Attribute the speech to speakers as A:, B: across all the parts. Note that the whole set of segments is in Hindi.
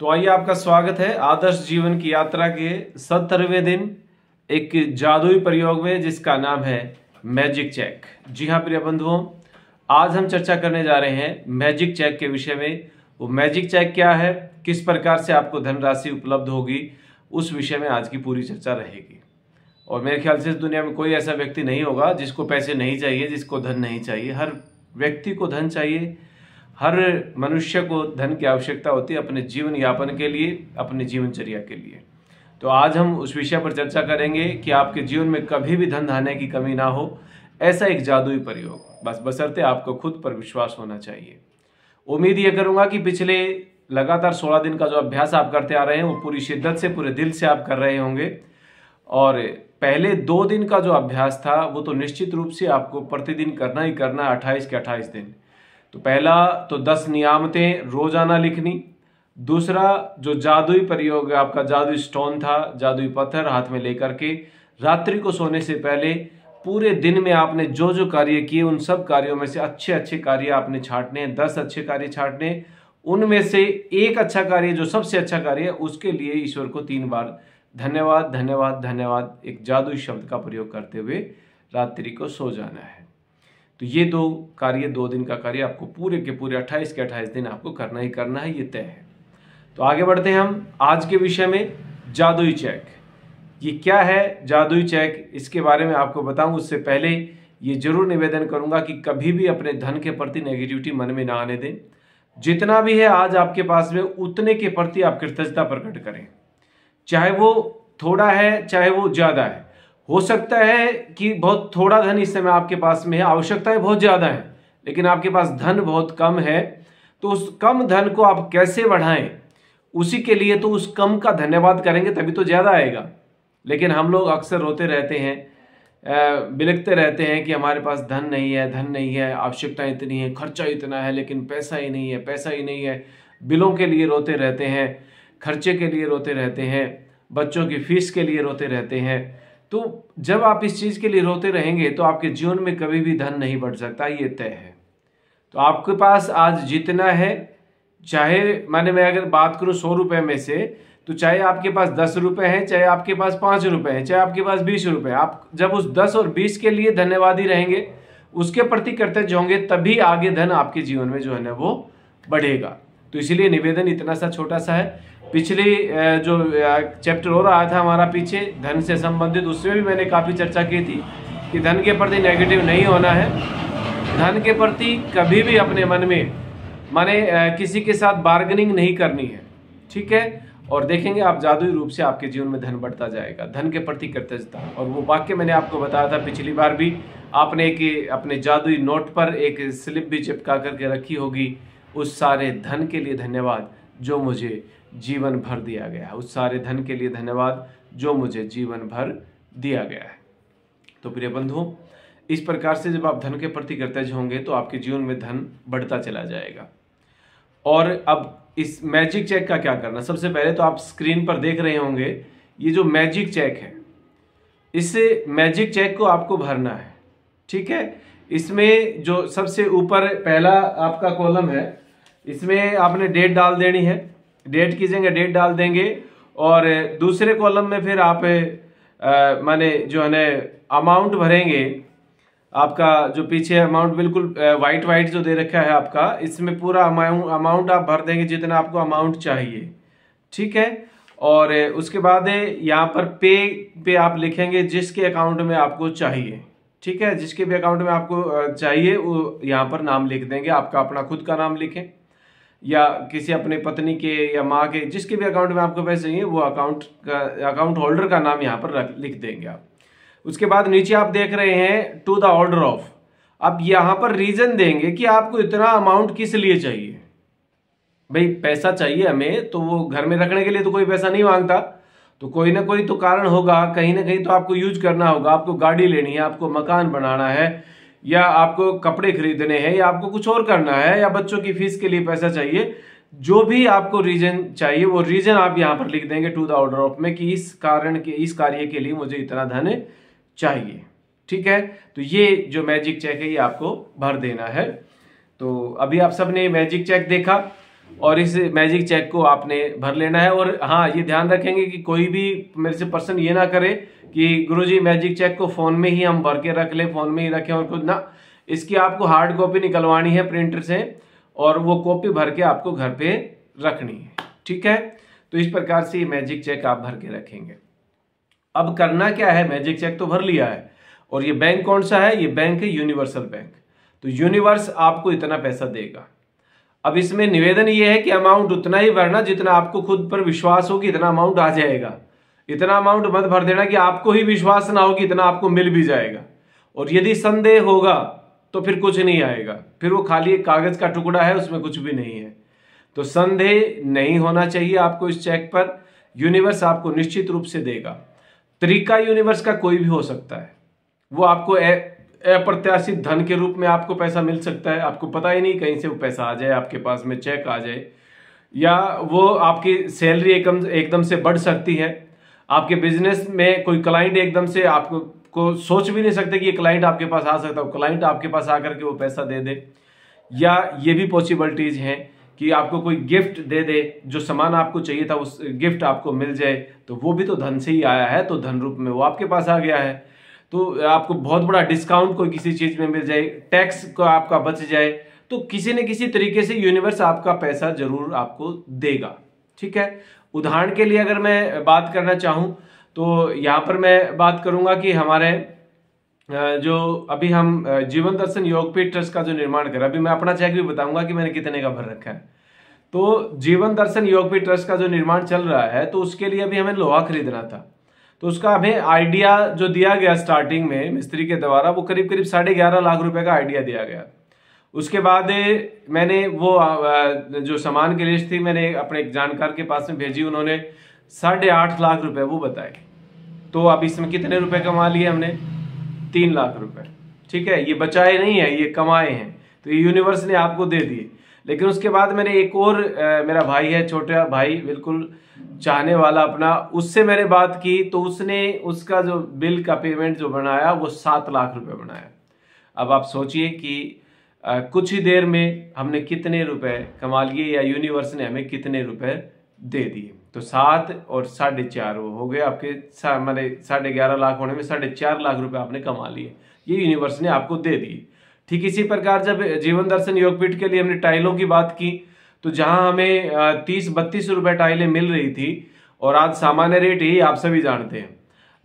A: तो आइए, आपका स्वागत है आदर्श जीवन की यात्रा के 70वें दिन एक जादुई प्रयोग में, जिसका नाम है मैजिक चेक। जी हाँ प्रिय बंधुओं, आज हम चर्चा करने जा रहे हैं मैजिक चेक के विषय में। वो मैजिक चेक क्या है, किस प्रकार से आपको धनराशि उपलब्ध होगी, उस विषय में आज की पूरी चर्चा रहेगी। और मेरे ख्याल से इस दुनिया में कोई ऐसा व्यक्ति नहीं होगा जिसको पैसे नहीं चाहिए, जिसको धन नहीं चाहिए। हर व्यक्ति को धन चाहिए, हर मनुष्य को धन की आवश्यकता होती है अपने जीवन यापन के लिए, अपने जीवनचर्या के लिए। तो आज हम उस विषय पर चर्चा करेंगे कि आपके जीवन में कभी भी धन धान्य की कमी ना हो, ऐसा एक जादुई प्रयोग। बस बशर्ते आपको खुद पर विश्वास होना चाहिए। उम्मीद ये करूंगा कि पिछले लगातार 16 दिन का जो अभ्यास आप करते आ रहे हैं वो पूरी शिद्दत से, पूरे दिल से आप कर रहे होंगे। और पहले 2 दिन का जो अभ्यास था वो तो निश्चित रूप से आपको प्रतिदिन करना ही करना है, 28 के 28 दिन। तो पहला तो 10 नियामतें रोजाना लिखनी। दूसरा जो जादुई प्रयोग है, आपका जादुई स्टोन था, जादुई पत्थर हाथ में लेकर के रात्रि को सोने से पहले पूरे दिन में आपने जो जो कार्य किए उन सब कार्यों में से अच्छे अच्छे कार्य आपने छांटने हैं। 10 अच्छे कार्य छांटने, उनमें से एक अच्छा कार्य जो सबसे अच्छा कार्य है उसके लिए ईश्वर को 3 बार धन्यवाद धन्यवाद धन्यवाद एक जादुई शब्द का प्रयोग करते हुए रात्रि को सो जाना है। तो ये 2 कार्य, 2 दिन का कार्य आपको पूरे के पूरे 28 के 28 दिन आपको करना ही करना है, ये तय है। तो आगे बढ़ते हैं हम आज के विषय में, जादुई चेक। ये क्या है जादुई चेक, इसके बारे में आपको बताऊं उससे पहले ये जरूर निवेदन करूंगा कि कभी भी अपने धन के प्रति नेगेटिविटी मन में ना आने दें। जितना भी है आज आपके पास में, उतने के प्रति आप कृतज्ञता प्रकट करें। चाहे वो थोड़ा है, चाहे वो ज्यादा है। हो सकता है कि बहुत थोड़ा धन इस समय आपके पास में है, आवश्यकताएं बहुत ज्यादा है, लेकिन आपके पास धन बहुत कम है। तो उस कम धन को आप कैसे बढ़ाएं, उसी के लिए तो उस कम का धन्यवाद करेंगे, तभी तो ज्यादा आएगा। लेकिन हम लोग अक्सर रोते रहते हैं, बिलखते रहते हैं कि हमारे पास धन नहीं है, धन नहीं है, आवश्यकताएं इतनी है, खर्चा इतना है, लेकिन पैसा ही नहीं है, पैसा ही नहीं है। बिलों के लिए रोते रहते हैं, खर्चे के लिए रोते रहते हैं, बच्चों की फीस के लिए रोते रहते हैं। तो जब आप इस चीज के लिए रोते रहेंगे तो आपके जीवन में कभी भी धन नहीं बढ़ सकता, ये तय है। तो आपके पास आज जितना है, चाहे मैं अगर बात करूं 100 रुपए में से, तो चाहे आपके पास 10 रुपए हैं, चाहे आपके पास 5 रुपए हैं, चाहे आपके पास 20 रुपए, आप जब उस 10 और 20 के लिए धन्यवादी रहेंगे, उसके प्रति कृतज्ञ होंगे, तभी आगे धन आपके जीवन में जो है ना वो बढ़ेगा। तो इसलिए निवेदन इतना सा छोटा सा है। पिछले जो चैप्टर हो रहा था हमारा पीछे धन से संबंधित, उसमें भी मैंने काफ़ी चर्चा की थी कि धन के प्रति नेगेटिव नहीं होना है। धन के प्रति कभी भी अपने मन में किसी के साथ बार्गेनिंग नहीं करनी है, ठीक है। और देखेंगे आप जादुई रूप से आपके जीवन में धन बढ़ता जाएगा, धन के प्रति कृतज्ञता। और वो वाक्य मैंने आपको बताया था पिछली बार भी, आपने एक अपने जादुई नोट पर एक स्लिप भी चिपका करके रखी होगी, उस सारे धन के लिए धन्यवाद जो मुझे जीवन भर दिया गया है, उस सारे धन के लिए धन्यवाद जो मुझे जीवन भर दिया गया है। तो प्रिय बंधुओं, इस प्रकार से जब आप धन के प्रति कृतज्ञ होंगे तो आपके जीवन में धन बढ़ता चला जाएगा। और अब इस मैजिक चेक का क्या करना, सबसे पहले तो आप स्क्रीन पर देख रहे होंगे ये जो मैजिक चेक है, इस मैजिक चेक को आपको भरना है, ठीक है। इसमें जो सबसे ऊपर पहला आपका कॉलम है, इसमें आपने डेट डाल देनी है, डेट की जगह डेट डाल देंगे। और दूसरे कॉलम में फिर आप जो है ना अमाउंट भरेंगे। आपका जो पीछे अमाउंट बिल्कुल वाइट वाइट जो दे रखा है आपका, इसमें पूरा अमाउंट आप भर देंगे जितना आपको अमाउंट चाहिए, ठीक है। और उसके बाद यहाँ पर पे आप लिखेंगे जिसके अकाउंट में आपको चाहिए, ठीक है। जिसके भी अकाउंट में आपको चाहिए वो यहाँ पर नाम लिख देंगे। आपका अपना खुद का नाम लिखें या किसी अपने पत्नी के या माँ के, जिसके भी अकाउंट में आपको पैसे चाहिए वो अकाउंट होल्डर का नाम यहाँ पर लिख देंगे आप। उसके बाद नीचे आप देख रहे हैं टू द ऑर्डर ऑफ, अब यहाँ पर रीजन देंगे कि आपको इतना अमाउंट किस लिए चाहिए। भाई पैसा चाहिए हमें, तो वो घर में रखने के लिए तो कोई पैसा नहीं मांगता, तो कोई ना कोई तो कारण होगा, कहीं ना कहीं तो आपको यूज करना होगा। आपको गाड़ी लेनी है, आपको मकान बनाना है, या आपको कपड़े खरीदने हैं, या आपको कुछ और करना है, या बच्चों की फीस के लिए पैसा चाहिए। जो भी आपको रीजन चाहिए वो रीजन आप यहाँ पर लिख देंगे टू द ऑर्डर ऑफ में, कि इस कार्य के लिए मुझे इतना धन चाहिए, ठीक है। तो ये जो मैजिक चेक है ये आपको भर देना है। तो अभी आप सबने मैजिक चेक देखा। और इस मैजिक चेक को आपने भर लेना है। और हाँ, ये ध्यान रखेंगे कि कोई भी मेरे से पर्सन ये ना करे कि गुरुजी मैजिक चेक को फोन में ही हम भर के रख लें, फोन में ही रखें और कुछ ना, इसकी आपको हार्ड कॉपी निकलवानी है प्रिंटर से और वो कॉपी भर के आपको घर पे रखनी है। ठीक है, तो इस प्रकार से ये मैजिक चेक आप भर के रखेंगे। अब करना क्या है, मैजिक चेक तो भर लिया है और ये बैंक कौन सा है, ये बैंक है यूनिवर्सल बैंक। तो यूनिवर्स आपको इतना पैसा देगा। अब इसमें निवेदन ये है कि अमाउंट उतना ही भरना जितना आपको खुद पर विश्वास हो कि इतना अमाउंट आ जाएगा। इतना अमाउंट मत भर देना कि आपको ही विश्वास ना हो कि इतना आपको मिल भी जाएगा, और यदि संदेह होगा तो फिर कुछ नहीं आएगा, फिर वो खाली एक कागज का टुकड़ा है, उसमें कुछ भी नहीं है। तो संदेह नहीं होना चाहिए आपको इस चेक पर। यूनिवर्स आपको निश्चित रूप से देगा। तरीका यूनिवर्स का कोई भी हो सकता है। वो आपको अप्रत्याशित धन के रूप में आपको पैसा मिल सकता है, आपको पता ही नहीं, कहीं से वो पैसा आ जाए आपके पास में, चेक आ जाए, या वो आपकी सैलरी एकदम से बढ़ सकती है। आपके बिजनेस में कोई क्लाइंट एकदम से आपको सोच भी नहीं सकते कि ये क्लाइंट आपके पास आ सकता है, क्लाइंट आपके पास आकर के वो पैसा दे दे। या ये भी पॉसिबिलिटीज हैं कि आपको कोई गिफ्ट दे दे, जो सामान आपको चाहिए था उस गिफ्ट आपको मिल जाए, तो वो भी तो धन से ही आया है, तो धन रूप में वो आपके पास आ गया है। तो आपको बहुत बड़ा डिस्काउंट कोई किसी चीज में मिल जाए, टैक्स को आपका बच जाए, तो किसी न किसी तरीके से यूनिवर्स आपका पैसा जरूर आपको देगा। ठीक है, उदाहरण के लिए अगर मैं बात करना चाहूं तो यहां पर मैं बात करूंगा कि हमारे जो अभी हम जीवन दर्शन योगपीठ ट्रस्ट का जो निर्माण कर, अभी मैं अपना चेक भी बताऊंगा कि मैंने कितने का भर रखा है। तो जीवन दर्शन योगपीठ ट्रस्ट का जो निर्माण चल रहा है, तो उसके लिए अभी हमें लोहा खरीदना था। तो उसका हमें आइडिया जो दिया गया स्टार्टिंग में मिस्त्री के द्वारा, वो करीब करीब 11.5 लाख रुपए का आइडिया दिया गया। उसके बाद मैंने वो जो सामान की लिस्ट थी मैंने अपने एक जानकार के पास में भेजी, उन्होंने 8.5 लाख रुपए वो बताए। तो अब इसमें कितने रुपए कमा लिए हमने, 3 लाख रुपए। ठीक है, ये बचाए नहीं है, ये कमाए हैं, तो ये यूनिवर्स ने आपको दे दिए। लेकिन उसके बाद मैंने एक और मेरा भाई है, छोटा भाई, बिल्कुल चाहने वाला अपना, उससे मैंने बात की, तो उसने उसका जो बिल का पेमेंट जो बनाया वो 7 लाख रुपए बनाया। अब आप सोचिए कि कुछ ही देर में हमने कितने रुपए कमा लिए, या यूनिवर्स ने हमें कितने रुपए दे दिए। तो 7 और 4.5 वो हो गए आपके, मैंने 11.5 लाख होने में 4.5 लाख रुपए आपने कमा लिए, ये यूनिवर्स ने आपको दे दिए। ठीक इसी प्रकार जब जीवन दर्शन योगपीठ के लिए हमने टाइलों की बात की, तो जहां हमें 30-32 रुपए टाइलें मिल रही थी, और आज सामान्य रेट ही आप सभी जानते हैं,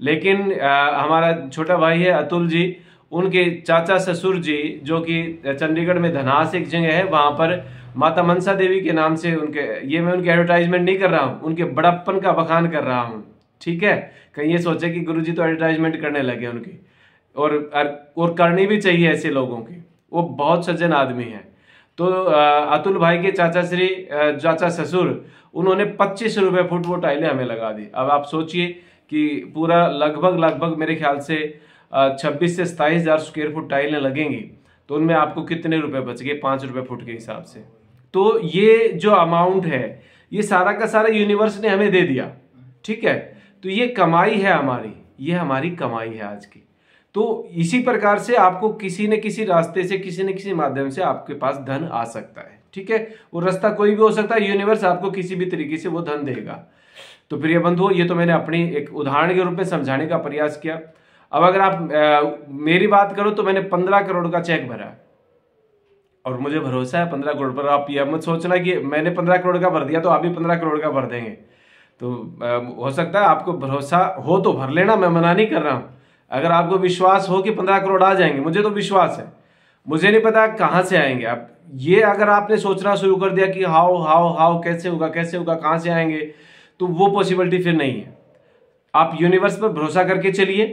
A: लेकिन हमारा छोटा भाई है अतुल जी, उनके चाचा ससुर जी, जो कि चंडीगढ़ में धनास एक जगह है, वहां पर माता मनसा देवी के नाम से उनके, ये मैं उनके एडवर्टाइजमेंट नहीं कर रहा हूँ, उनके बड़प्पन का बखान कर रहा हूँ। ठीक है, कहीं ये सोचे कि गुरुजी तो एडवर्टाइजमेंट करने लगे उनकी, और करनी भी चाहिए ऐसे लोगों की, वो बहुत सज्जन आदमी है। तो अतुल भाई के चाचा ससुर, उन्होंने 25 रुपए फुट वो टाइलें हमें लगा दी। अब आप सोचिए कि पूरा लगभग मेरे ख्याल से 26 से 27 हजार स्क्वायर फुट टाइलें लगेंगी, तो उनमें आपको कितने रुपए बच गए, 5 रुपए फुट के हिसाब से। तो ये जो अमाउंट है, ये सारा का सारा यूनिवर्स ने हमें दे दिया। ठीक है, तो ये कमाई है हमारी, ये हमारी कमाई है आज की। तो इसी प्रकार से आपको किसी न किसी रास्ते से, किसी न किसी माध्यम से आपके पास धन आ सकता है। ठीक है, वो रास्ता कोई भी हो सकता है, यूनिवर्स आपको किसी भी तरीके से वो धन देगा। तो प्रिय बंधुओं, ये तो मैंने अपनी एक उदाहरण के रूप में समझाने का प्रयास किया। अब अगर आप मेरी बात करो तो मैंने 15 करोड़ का चेक भरा, और मुझे भरोसा है 15 करोड़ पर। आप ये मत सोचना कि मैंने 15 करोड़ का भर दिया तो आप भी 15 करोड़ का भर देंगे। तो हो सकता है आपको भरोसा हो तो भर लेना, मैं मना नहीं कर रहा हूं। अगर आपको विश्वास हो कि 15 करोड़ आ जाएंगे, मुझे तो विश्वास है, मुझे नहीं पता कहां से आएंगे। अब ये अगर आपने सोचना शुरू कर दिया कि हाउ कैसे होगा, कहां से आएंगे, तो वो पॉसिबिलिटी फिर नहीं है। आप यूनिवर्स पर भरोसा करके चलिए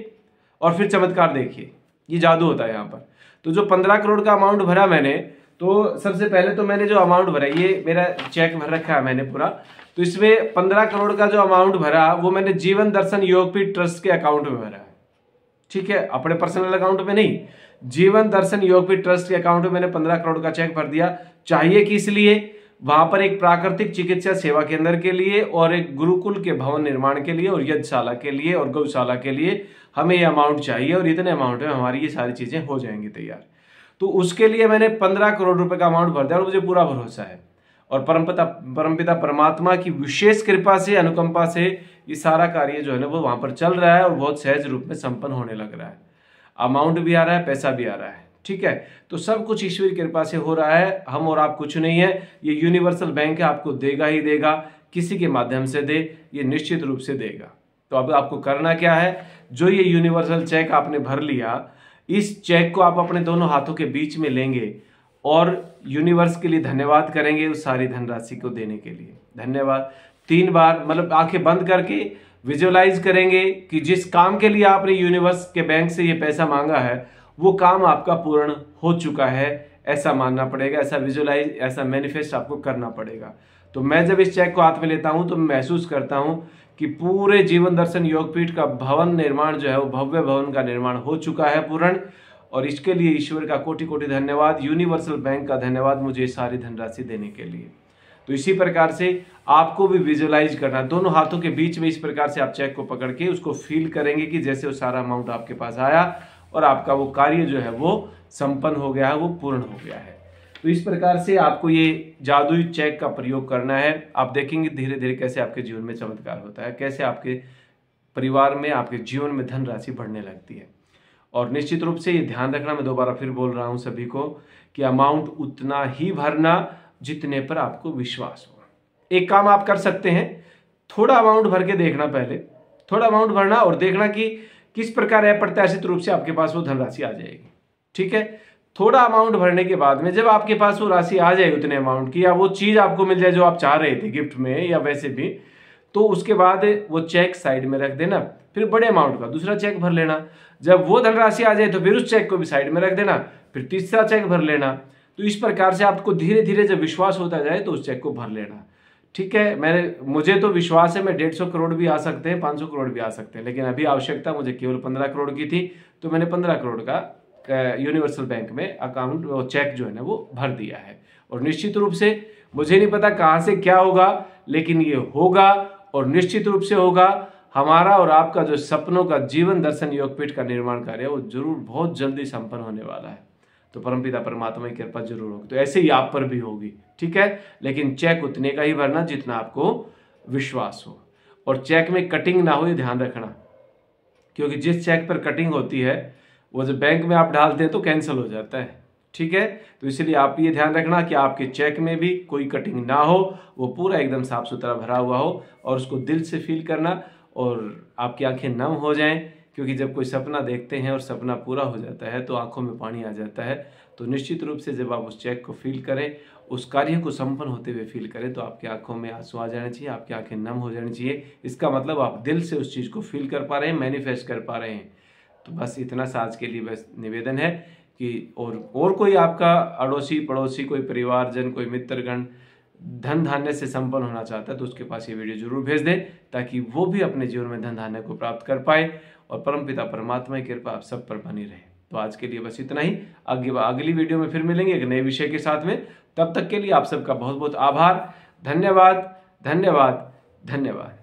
A: और फिर चमत्कार देखिए, ये जादू होता है यहाँ पर। तो जो 15 करोड़ का अमाउंट भरा मैंने, तो सबसे पहले तो मैंने जो अमाउंट भरा, ये मेरा चेक भर रखा है मैंने पूरा, तो इसमें 15 करोड़ का जो अमाउंट भरा वो मैंने जीवन दर्शन योगपीठ ट्रस्ट के अकाउंट में भरा है। ठीक है, अपने पर्सनल अकाउंट में नहीं, जीवन दर्शन योगपीठ ट्रस्ट के अकाउंट में मैंने 15 करोड़ का चेक भर दिया। चाहिए कि इसलिए वहां पर एक प्राकृतिक चिकित्सा सेवा केंद्र के लिए, और एक गुरुकुल के भवन निर्माण के लिए, और यज्ञशाला के लिए, और गौशाला के लिए हमें ये अमाउंट चाहिए, और इतने अमाउंट में हमारी ये सारी चीजें हो जाएंगी तैयार। तो उसके लिए मैंने 15 करोड़ रुपए का अमाउंट भर दिया, और मुझे पूरा भरोसा है। और परमपिता परमात्मा की विशेष कृपा से, अनुकंपा से ये सारा कार्य जो है ना वो वहां पर चल रहा है और बहुत सहज रूप में संपन्न होने लग रहा है। अमाउंट भी आ रहा है, पैसा भी आ रहा है, ठीक है। तो सब कुछ ईश्वर की कृपा से हो रहा है, हम और आप कुछ नहीं है। ये यूनिवर्सल बैंक है, आपको देगा ही देगा, किसी के माध्यम से दे, ये निश्चित रूप से देगा। तो अब आपको करना क्या है, जो ये यूनिवर्सल चेक आपने भर लिया, इस चेक को आप अपने दोनों हाथों के बीच में लेंगे और यूनिवर्स के लिए धन्यवाद करेंगे उस सारी धनराशि को देने के लिए। धन्यवाद 3 बार, मतलब आंखें बंद करके विजुअलाइज करेंगे कि जिस काम के लिए आपने यूनिवर्स के बैंक से ये पैसा मांगा है वो काम आपका पूर्ण हो चुका है, ऐसा मानना पड़ेगा, ऐसा विजुअलाइज, ऐसा मैनिफेस्ट आपको करना पड़ेगा। तो मैं जब इस चेक को हाथ में लेता हूं तो मैं महसूस करता हूं कि पूरे जीवन दर्शन योगपीठ का भवन निर्माण जो है वो भव्य भवन का निर्माण हो चुका है पूर्ण। और इसके लिए ईश्वर का कोटि कोटि धन्यवाद, यूनिवर्सल बैंक का धन्यवाद मुझे सारी धनराशि देने के लिए। तो इसी प्रकार से आपको भी विजुअलाइज करना, दोनों हाथों के बीच में इस प्रकार से आप चेक को पकड़ के उसको फील करेंगे कि जैसे वो सारा अमाउंट आपके पास आया और आपका वो कार्य जो है वो संपन्न हो गया है, वो पूर्ण हो गया है। तो इस प्रकार से आपको ये जादुई चेक का प्रयोग करना है। आप देखेंगे धीरे धीरे कैसे आपके जीवन में चमत्कार होता है, कैसे आपके परिवार में, आपके जीवन में धनराशि बढ़ने लगती है। और निश्चित रूप से ये ध्यान रखना, मैं दोबारा फिर बोल रहा हूं सभी को, कि अमाउंट उतना ही भरना जितने पर आपको विश्वास हो। एक काम आप कर सकते हैं, थोड़ा अमाउंट भर के देखना, पहले थोड़ा अमाउंट भरना और देखना कि किस प्रकार अप्रत्याशित रूप से आपके पास वो धनराशि आ जाएगी, ठीक है। थोड़ा अमाउंट भरने के बाद में जब आपके पास वो राशि आ जाए उतने अमाउंट की, या वो चीज आपको मिल जाए जो आप चाह रहे थे गिफ्ट में या वैसे भी, तो उसके बाद वो चेक साइड में रख देना, फिर बड़े अमाउंट का दूसरा चेक भर लेना। जब वो धनराशि आ जाए तो फिर उस चेक को भी साइड में रख देना, फिर तीसरा चेक भर लेना। तो इस प्रकार से आपको धीरे धीरे जब विश्वास होता जाए तो उस चेक को भर लेना, ठीक है। मुझे तो विश्वास है, मैं 150 करोड़ भी आ सकते हैं, 500 करोड़ भी आ सकते हैं, लेकिन अभी आवश्यकता मुझे केवल 15 करोड़ की थी, तो मैंने 15 करोड़ का यूनिवर्सल बैंक में अकाउंट चेक जो है ना वो भर दिया है। और निश्चित रूप से मुझे नहीं पता कहां से क्या होगा, लेकिन ये होगा और निश्चित रूप से होगा। हमारा और आपका जो सपनों का जीवन दर्शन योगपीठ का निर्माण कार्य है वो जरूर बहुत जल्दी संपन्न होने वाला है। तो परमपिता परमात्मा की कृपा जरूर होगी। तो ऐसे ही आप पर भी होगी, ठीक है। लेकिन चेक उतने का ही भरना जितना आपको विश्वास हो, और चेक में कटिंग ना हो ये ध्यान रखना, क्योंकि जिस चेक पर कटिंग होती है वो जो बैंक में आप डालते हैं तो कैंसिल हो जाता है, ठीक है। तो इसलिए आप ये ध्यान रखना कि आपके चेक में भी कोई कटिंग ना हो, वो पूरा एकदम साफ सुथरा भरा हुआ हो, और उसको दिल से फील करना और आपकी आंखें नम हो जाएं, क्योंकि जब कोई सपना देखते हैं और सपना पूरा हो जाता है तो आंखों में पानी आ जाता है। तो निश्चित रूप से जब आप उस चेक को फील करें, उस कार्य को संपन्न होते हुए फील करें, तो आपकी आंखों में आंसू आ जाने चाहिए, आपकी आंखें नम हो जानी चाहिए। इसका मतलब आप दिल से उस चीज़ को फील कर पा रहे हैं, मैनिफेस्ट कर पा रहे हैं। तो बस इतना सा आज के लिए बस निवेदन है कि और कोई आपका अड़ोसी पड़ोसी, कोई परिवारजन, कोई मित्रगण धन धान्य से संपन्न होना चाहता है तो उसके पास ये वीडियो जरूर भेज दें, ताकि वो भी अपने जीवन में धन धान्य को प्राप्त कर पाए और परमपिता परमात्मा की कृपा आप सब पर बनी रहे। तो आज के लिए बस इतना ही। अगली वीडियो में फिर मिलेंगे एक नए विषय के साथ में। तब तक के लिए आप सबका बहुत बहुत आभार। धन्यवाद, धन्यवाद, धन्यवाद।